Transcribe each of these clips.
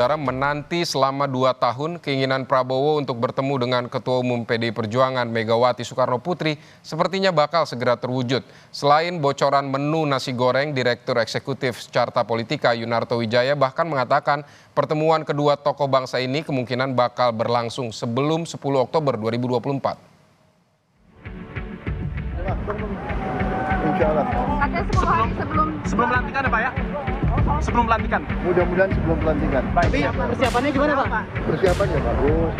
Menanti selama 2 tahun keinginan Prabowo untuk bertemu dengan Ketua Umum PDI Perjuangan Megawati Soekarno Putri sepertinya bakal segera terwujud. Selain bocoran menu nasi goreng, Direktur Eksekutif Carta Politika Yunarto Wijaya bahkan mengatakan pertemuan kedua tokoh bangsa ini kemungkinan bakal berlangsung sebelum 10 Oktober 2024. Sebelum pelantikan ya Pak ya? Sebelum pelantikan? Mudah-mudahan sebelum pelantikan. Tapi persiapannya gimana Pak? Persiapannya bagus.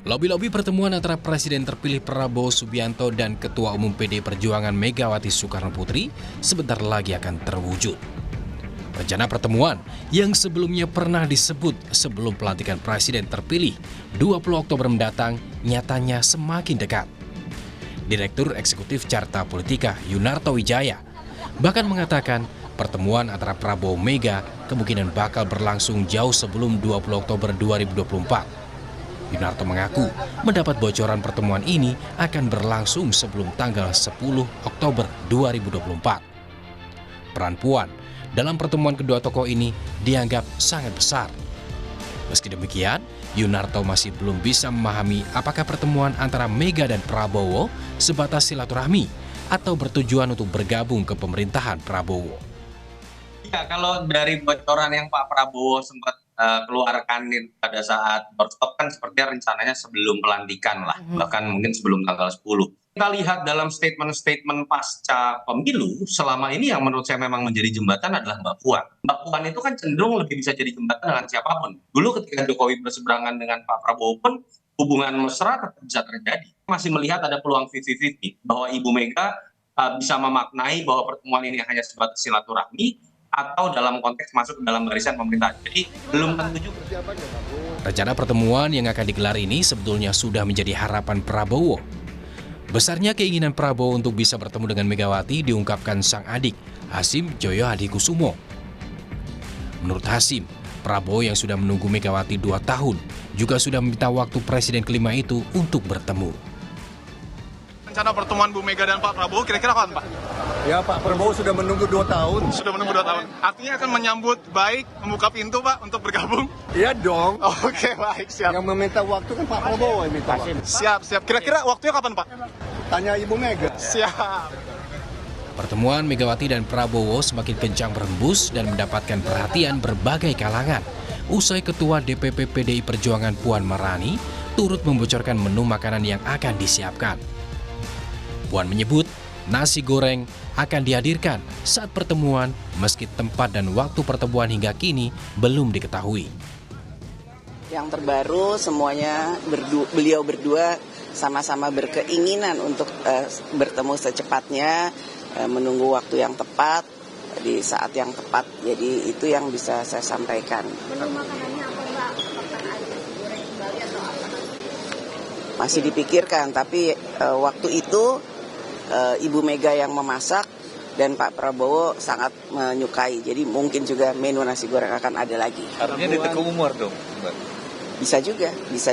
Lobi-lobi pertemuan antara Presiden terpilih Prabowo Subianto dan Ketua Umum PDI Perjuangan Megawati Soekarno Putri sebentar lagi akan terwujud. Rencana pertemuan yang sebelumnya pernah disebut sebelum pelantikan Presiden terpilih 20 Oktober mendatang nyatanya semakin dekat. Direktur Eksekutif Carta Politika Yunarto Wijaya bahkan mengatakan pertemuan antara Prabowo Mega kemungkinan bakal berlangsung jauh sebelum 20 Oktober 2024. Yunarto mengaku mendapat bocoran pertemuan ini akan berlangsung sebelum tanggal 10 Oktober 2024. Peran Puan dalam pertemuan kedua tokoh ini dianggap sangat besar. Meski demikian, Yunarto masih belum bisa memahami apakah pertemuan antara Mega dan Prabowo sebatas silaturahmi atau bertujuan untuk bergabung ke pemerintahan Prabowo. Ya, kalau dari bocoran yang Pak Prabowo sempat keluarkan pada saat doorstop kan sepertinya rencananya sebelum pelantikan lah, bahkan mungkin sebelum tanggal 10. Kita lihat dalam statement-statement pasca pemilu, selama ini yang menurut saya memang menjadi jembatan adalah Mbak Puan. Mbak Puan itu kan cenderung lebih bisa jadi jembatan dengan siapapun. Dulu ketika Jokowi berseberangan dengan Pak Prabowo pun hubungan mesra tetap bisa terjadi. Masih melihat ada peluang 50-50 bahwa Ibu Mega bisa memaknai bahwa pertemuan ini hanya sebatas silaturahmi atau dalam konteks masuk ke dalam barisan pemerintahan. Jadi belum tentu juga. Rencana pertemuan yang akan digelar ini sebetulnya sudah menjadi harapan Prabowo. Besarnya keinginan Prabowo untuk bisa bertemu dengan Megawati diungkapkan sang adik, Hasim Joyo Hadikusumo. Menurut Hasim, Prabowo yang sudah menunggu Megawati 2 tahun juga sudah meminta waktu presiden kelima itu untuk bertemu. Rencana pertemuan Bu Mega dan Pak Prabowo kira-kira kapan Pak? Ya, Pak Prabowo sudah menunggu 2 tahun. Sudah menunggu 2 tahun. Artinya akan menyambut baik, membuka pintu Pak untuk bergabung? Iya dong. Oke, baik, siap. Yang meminta waktu kan Pak Prabowo yang minta waktu. Siap. Kira-kira waktunya kapan Pak? Tanya Ibu Mega. Siap. Pertemuan Megawati dan Prabowo semakin kencang berhembus dan mendapatkan perhatian berbagai kalangan. Usai Ketua DPP PDI Perjuangan Puan Maharani turut membocorkan menu makanan yang akan disiapkan. Puan menyebut nasi goreng akan dihadirkan saat pertemuan meski tempat dan waktu pertemuan hingga kini belum diketahui. Yang terbaru semuanya beliau berdua sama-sama berkeinginan untuk bertemu secepatnya, menunggu waktu yang tepat di saat yang tepat. Jadi itu yang bisa saya sampaikan. Menu makanannya apa Mbak? Apakah ada goreng kembali atau apa? Masih dipikirkan, tapi waktu itu Ibu Mega yang memasak dan Pak Prabowo sangat menyukai. Jadi mungkin juga menu nasi goreng akan ada lagi. Artinya di Teguh Umar dong, Mbak? Bisa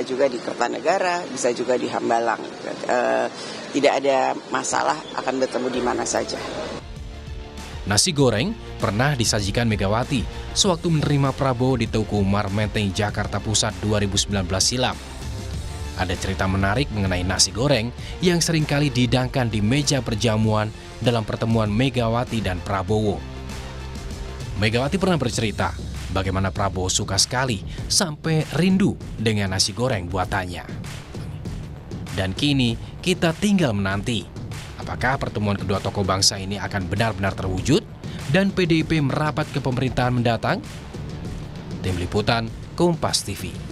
juga di Kertanegara, bisa juga di Hambalang. Tidak ada masalah akan bertemu di mana saja. Nasi goreng pernah disajikan Megawati sewaktu menerima Prabowo di Teguh Umar Menteng, Jakarta Pusat 2019 silam. Ada cerita menarik mengenai nasi goreng yang seringkali dihidangkan di meja perjamuan dalam pertemuan Megawati dan Prabowo. Megawati pernah bercerita bagaimana Prabowo suka sekali sampai rindu dengan nasi goreng buatannya. Dan kini kita tinggal menanti apakah pertemuan kedua tokoh bangsa ini akan benar-benar terwujud dan PDIP merapat ke pemerintahan mendatang? Tim Liputan Kompas TV.